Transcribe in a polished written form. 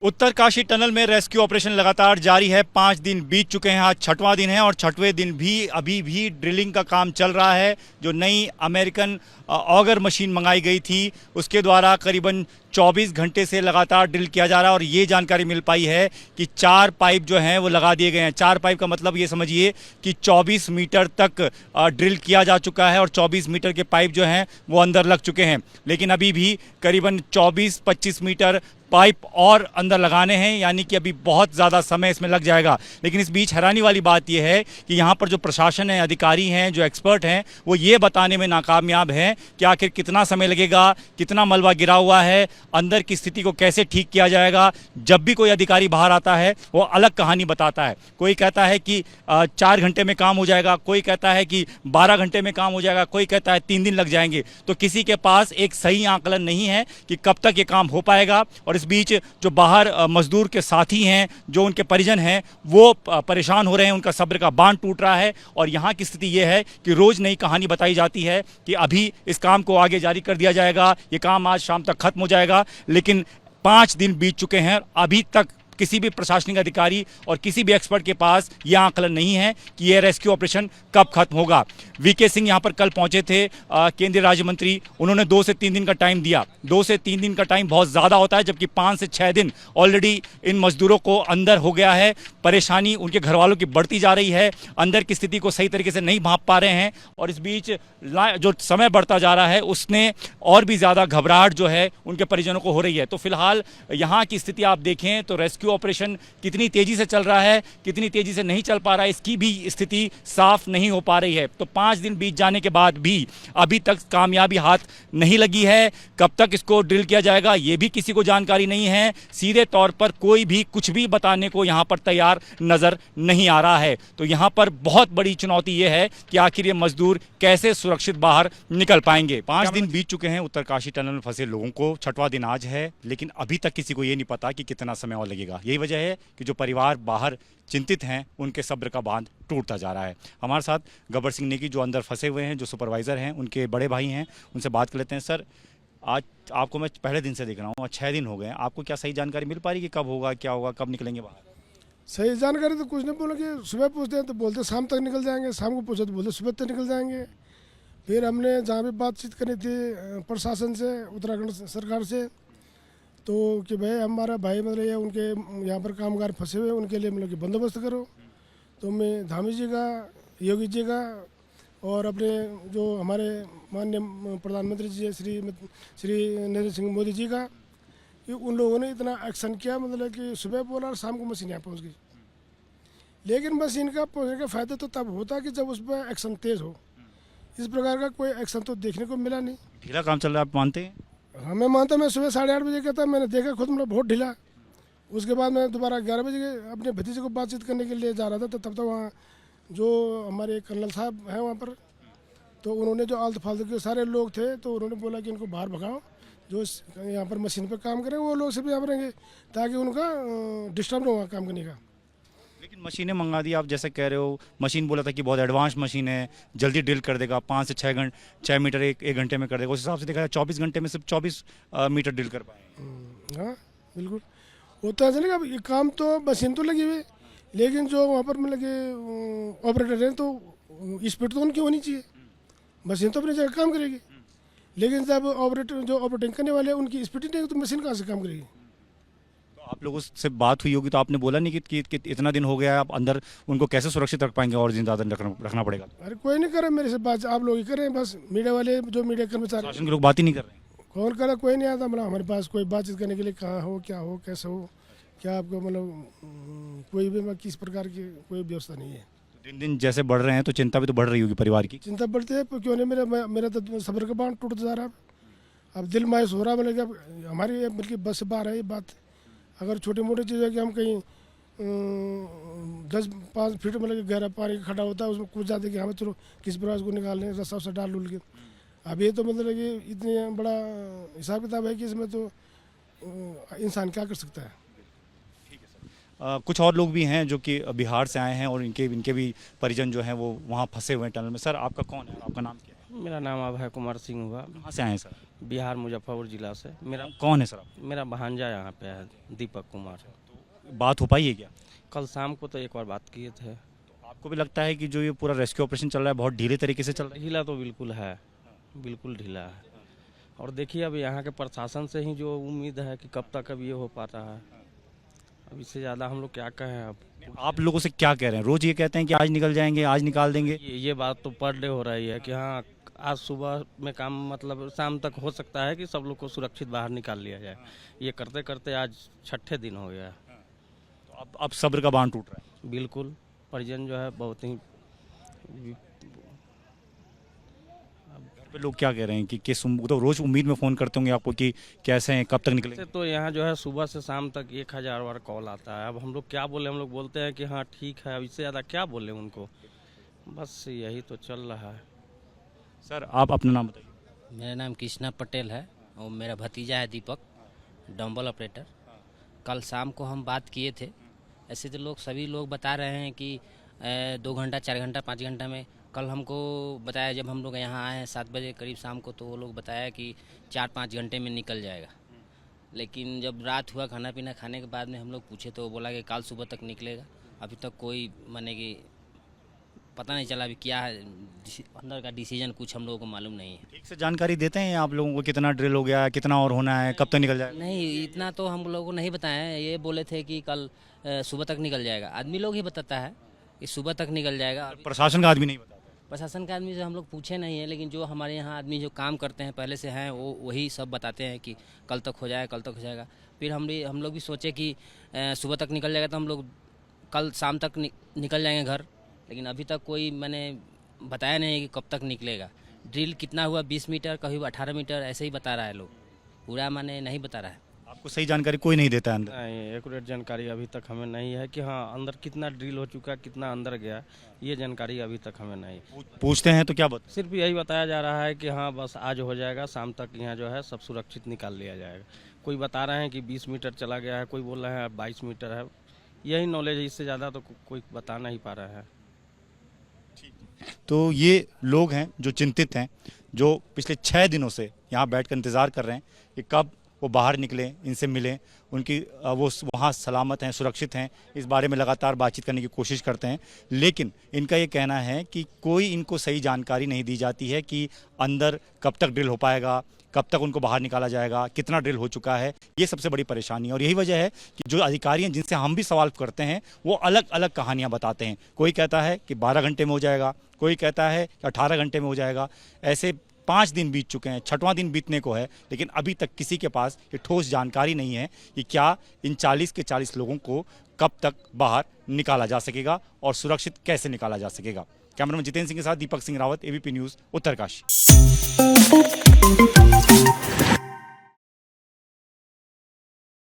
Uttarkashi tunnel में rescue operation लगातार जारी है। 5 दिन बीत चुके हैं, आज 6वां दिन है और 6वें दिन भी अभी भी ड्रिलिंग का काम चल रहा है। जो नई अमेरिकन ऑगर मशीन मंगाई गई थी उसके द्वारा करीबन 24 घंटे से लगातार ड्रिल किया जा रहा है और ये जानकारी मिल पाई है कि 4 पाइप जो हैं वो लगा दिए गए हैं। 4 पाइप का मतलब ये समझिए कि 24 मीटर तक ड्रिल किया जा चुका है और 24 मीटर के पाइप जो हैं वो अंदर लग चुके हैं। लेकिन अभी भी करीबन 24-25 मीटर पाइप और अंदर लगाने हैं, यानी कि अभी बहुत ज़्यादा समय इसमें लग जाएगा। लेकिन इस बीच हैरानी वाली बात यह है कि यहाँ पर जो प्रशासन है, अधिकारी हैं, जो एक्सपर्ट हैं, वो ये बताने में नाकामयाब हैं कि आखिर कितना समय लगेगा, कितना मलबा गिरा हुआ है, अंदर की स्थिति को कैसे ठीक किया जाएगा। जब भी कोई अधिकारी बाहर आता है वो अलग कहानी बताता है। कोई कहता है कि 4 घंटे में काम हो जाएगा, कोई कहता है कि 12 घंटे में काम हो जाएगा, कोई कहता है 3 दिन लग जाएंगे। तो किसी के पास एक सही आंकलन नहीं है कि कब तक ये काम हो पाएगा। और इस बीच जो बाहर मजदूर के साथी हैं, जो उनके परिजन हैं, वो परेशान हो रहे हैं, उनका सब्र का बांध टूट रहा है। और यहाँ की स्थिति ये है कि रोज़ नई कहानी बताई जाती है कि अभी इस काम को आगे जारी कर दिया जाएगा, ये काम आज शाम तक खत्म हो जाएगा। लेकिन 5 दिन बीत चुके हैं, अभी तक किसी भी प्रशासनिक अधिकारी और किसी भी एक्सपर्ट के पास यह आंकलन नहीं है कि यह रेस्क्यू ऑपरेशन कब खत्म होगा। वीके सिंह यहां पर कल पहुंचे थे, केंद्रीय राज्य मंत्री। उन्होंने 2 से 3 दिन का टाइम दिया। 2 से 3 दिन का टाइम बहुत ज़्यादा होता है, जबकि 5 से 6 दिन ऑलरेडी इन मजदूरों को अंदर हो गया है। परेशानी उनके घर वालों की बढ़ती जा रही है, अंदर की स्थिति को सही तरीके से नहीं भांप पा रहे हैं। और इस बीच जो समय बढ़ता जा रहा है उसने और भी ज़्यादा घबराहट जो है उनके परिजनों को हो रही है। तो फिलहाल यहाँ की स्थिति आप देखें तो रेस्क्यू ऑपरेशन कितनी तेजी से चल रहा है, कितनी तेजी से नहीं चल पा रहा है, इसकी भी स्थिति साफ नहीं हो पा रही है। तो 5 दिन बीत जाने के बाद भी अभी तक कामयाबी हाथ नहीं लगी है। कब तक इसको ड्रिल किया जाएगा ये भी किसी को जानकारी नहीं है। सीधे तौर पर कोई भी कुछ भी बताने को यहाँ पर तैयार नजर नहीं आ रहा है। तो यहाँ पर बहुत बड़ी चुनौती ये है कि आखिर ये मजदूर कैसे सुरक्षित बाहर निकल पाएंगे। 5 दिन बीत चुके हैं उत्तरकाशी टनल में फंसे लोगों को, 6वां दिन आज है, लेकिन अभी तक किसी को ये नहीं पता कि कितना समय और लगेगा। यही वजह है कि जो परिवार बाहर चिंतित हैं उनके सब्र का बांध टूटता जा रहा है। हमारे साथ गब्बर सिंह नेगी जो अंदर फंसे हुए हैं, जो सुपरवाइज़र हैं, उनके बड़े भाई हैं, उनसे बात कर लेते हैं। सर, आज आपको मैं पहले दिन से देख रहा हूँ, 6 दिन हो गए हैं, आपको क्या सही जानकारी मिल पा रही है कि कब होगा, क्या होगा, कब निकलेंगे बाहर? सही जानकारी तो कुछ नहीं। बोला कि सुबह पूछते हैं तो बोलते शाम तक निकल जाएंगे, शाम को पूछे तो बोलते सुबह तक निकल जाएंगे। फिर हमने जहाँ भी बातचीत करी थी प्रशासन से, उत्तराखंड सरकार से, तो कि भाई हमारा भाई मतलब ये उनके यहाँ पर कामगार फंसे हुए, उनके लिए मतलब कि बंदोबस्त करो। तो मैं धामी जी का, योगी जी का और अपने जो हमारे माननीय प्रधानमंत्री जी श्री नरेंद्र सिंह मोदी जी का, कि उन लोगों ने इतना एक्शन किया, मतलब कि सुबह बोला और शाम को मशीन यहाँ पहुँच गई। लेकिन मशीन का पहुँचने का फ़ायदा तो तब होता कि जब उस पर एक्शन तेज़ हो। इस प्रकार का कोई एक्शन तो देखने को मिला नहीं। ढीला काम चल रहा है, आप मानते हैं? हाँ, मैं मानता हूँ। मैं सुबह 8:30 बजे कहता, मैंने देखा खुद, मतलब बहुत ढीला। उसके बाद मैं दोबारा 11 बजे अपने भतीजे को बातचीत करने के लिए जा रहा था, तो तब तक वहाँ जो हमारे कर्नल साहब हैं वहाँ पर, तो उन्होंने जो आलतू फालतू के सारे लोग थे, तो उन्होंने बोला कि इनको बाहर भगाओ, जो यहाँ पर मशीन पर काम करें वो लोग सिर्फ यहाँ पर रहेंगे ताकि उनका डिस्टर्ब ना हुआ काम करने का। लेकिन मशीनें मंगा दी, आप जैसे कह रहे हो, मशीन बोला था कि बहुत एडवांस मशीन है, जल्दी ड्रिल कर देगा, 5 से 6 मीटर एक घंटे में कर देगा। उस हिसाब से देखा जाए 24 घंटे में सिर्फ 24 मीटर ड्रिल कर पाए। हाँ बिल्कुल, वो तो ऐसा नहीं कि ये काम तो मशीन तो लगी हुई, लेकिन जो वहाँ पर मतलब कि ऑपरेटर हैं तो स्पीड तो उनकी होनी चाहिए। मशीन तो अपनी जगह काम करेगी, लेकिन जब ऑपरेटर जो ऑपरेटिंग करने वाले हैं उनकी स्पीड ही नहीं, तो मशीन कहाँ से काम करेगी। आप लोगों से बात हुई होगी तो आपने बोला नहीं कि इतना दिन हो गया है, आप अंदर उनको कैसे सुरक्षित रख पाएंगे और दिन ज़्यादा रखना पड़ेगा? अरे कोई नहीं करे मेरे से बात, आप लोग ही करें बस, मीडिया वाले जो मीडिया कर्मचारी। शासन के लोग बात ही नहीं कर रहे हैं। कौन करे, कोई नहीं आता। मतलब हमारे पास कोई बातचीत करने के लिए कहाँ हो, क्या हो, कैसे हो, क्या आपको मतलब कोई भी किस प्रकार की कोई व्यवस्था नहीं है। दिन दिन जैसे बढ़ रहे हैं तो चिंता भी तो बढ़ रही होगी परिवार की। चिंता बढ़ती है, क्यों नहीं। मेरा तो सब्र का बांध टूटता जा रहा है। अब दिल मायूस हो रहा है। मतलब कि हमारी बल्कि बस से बाहर है ये बात। अगर छोटी मोटी चीज़ है कि हम कहीं 10-5 फीट मतलब कि गहरा पानी खड़ा होता है, उसमें कूद जाते कि हमें चलो किस प्रकार को निकाल लें, रस्सा वस्सा डाल डुल के। अब ये तो मतलब कि इतनी बड़ा हिसाब किताब है कि इसमें तो इंसान क्या कर सकता है। कुछ और लोग भी हैं जो कि बिहार से आए हैं और इनके भी परिजन जो हैं वो वहाँ फंसे हुए हैं टनल में। सर, आपका कौन है, आपका नाम क्या है? मेरा नाम अभय कुमार सिंह हुआ। कहाँ से आए हैं सर? बिहार मुजफ्फरपुर जिला से। कौन है सर आप? मेरा भांजा यहाँ पे है, दीपक कुमार। बात हो पाई है क्या? कल शाम को तो एक बार बात किए थे। आपको भी लगता है कि जो ये पूरा रेस्क्यू ऑपरेशन चल रहा है बहुत ढीले तरीके से चल रहा है? ढीला तो बिल्कुल है, बिल्कुल ढीला है। और देखिए अब यहाँ के प्रशासन से ही जो उम्मीद है कि कब तक अब ये हो पाता है। अब इससे ज़्यादा हम लोग क्या कहें अब। आप लोगों से क्या कह रहे हैं? रोज ये कहते हैं कि आज निकल जाएंगे, आज निकाल देंगे। ये बात तो पर डे हो रही है कि हाँ आज सुबह में काम, मतलब शाम तक हो सकता है कि सब लोग को सुरक्षित बाहर निकाल लिया जाए। ये करते करते आज 6ठे दिन हो गया है। तो अब सब्र का बांध टूट रहा है। बिल्कुल परिजन जो है बहुत ही घर पे लोग क्या कह रहे हैं कि वो तो रोज उम्मीद में फ़ोन करते होंगे आपको कि कैसे हैं, कब तक निकलेंगे? तो यहाँ जो है सुबह से शाम तक 1000 बार कॉल आता है। अब हम लोग क्या बोले, हम लोग बोलते हैं कि हाँ ठीक है, अब इससे ज़्यादा क्या बोले उनको। बस यही तो चल रहा है। सर आप अपना नाम बताइए। मेरा नाम कृष्णा पटेल है और मेरा भतीजा है दीपक, डंबल ऑपरेटर। कल शाम को हम बात किए थे। ऐसे तो सभी लोग बता रहे हैं कि 2 घंटा 4 घंटा 5 घंटा में। कल हमको बताया जब हम लोग यहाँ आए हैं 7 बजे करीब शाम को, तो वो लोग बताया कि 4-5 घंटे में निकल जाएगा। लेकिन जब रात हुआ खाना पीना खाने के बाद में हम लोग पूछे तो वो बोला कि कल सुबह तक निकलेगा। अभी तक कोई माने कि पता नहीं चला अभी क्या है, अंदर का डिसीजन कुछ हम लोगों को मालूम नहीं है। ठीक से जानकारी देते हैं आप लोगों को कितना ड्रिल हो गया है, कितना और होना है, कब तक निकल जाएगा? नहीं, इतना तो हम लोगों को नहीं बताया है। ये बोले थे कि कल सुबह तक निकल जाएगा। आदमी लोग ही बताता है कि सुबह तक निकल जाएगा। प्रशासन का आदमी नहीं बताता? प्रशासन का आदमी से हम लोग पूछे नहीं है, लेकिन जो हमारे यहाँ आदमी जो काम करते हैं पहले से हैं वो वही सब बताते हैं कि कल तक हो जाएगा, कल तक हो जाएगा। फिर हम लोग भी सोचे कि सुबह तक निकल जाएगा तो हम लोग कल शाम तक निकल जाएंगे घर। लेकिन अभी तक कोई मैंने बताया नहीं है कि कब तक निकलेगा। ड्रिल कितना हुआ, 20 मीटर, कभी 18 मीटर ऐसे ही बता रहा है लोग, पूरा मैंने नहीं बता रहा है। आपको सही जानकारी कोई नहीं देता है अंदर? नहीं, एक्यूरेट जानकारी अभी तक हमें नहीं है कि हाँ अंदर कितना ड्रिल हो चुका, कितना अंदर गया, ये जानकारी अभी तक हमें नहीं। पूछते हैं तो क्या बता? सिर्फ यही बताया जा रहा है कि हाँ बस आज हो जाएगा, शाम तक यहाँ जो है सब सुरक्षित निकाल लिया जाएगा। कोई बता रहे हैं कि 20 मीटर चला गया है, कोई बोल रहे हैं 22 मीटर है। यही नॉलेज है, इससे ज़्यादा तो कोई बता नहीं पा रहा है। तो ये लोग हैं जो चिंतित हैं, जो पिछले 6 दिनों से यहाँ बैठकर इंतज़ार कर रहे हैं कि कब वो बाहर निकलें, इनसे मिलें, उनकी वो वहाँ सलामत हैं, सुरक्षित हैं, इस बारे में लगातार बातचीत करने की कोशिश करते हैं। लेकिन इनका ये कहना है कि कोई इनको सही जानकारी नहीं दी जाती है कि अंदर कब तक ड्रिल हो पाएगा, कब तक उनको बाहर निकाला जाएगा, कितना ड्रिल हो चुका है। ये सबसे बड़ी परेशानी है और यही वजह है कि जो अधिकारी हैं जिनसे हम भी सवाल करते हैं वो अलग अलग कहानियाँ बताते हैं। कोई कहता है कि 12 घंटे में हो जाएगा, कोई कहता है कि 18 घंटे में हो जाएगा। ऐसे 5 दिन बीत चुके हैं, 6वां दिन बीतने को है, लेकिन अभी तक किसी के पास ये ठोस जानकारी नहीं है कि क्या इन 40 के 40 लोगों को कब तक बाहर निकाला जा सकेगा और सुरक्षित कैसे निकाला जा सकेगा। कैमरामैन जितेंद्र सिंह के साथ दीपक सिंह रावत, एबीपी न्यूज़, उत्तरकाशी।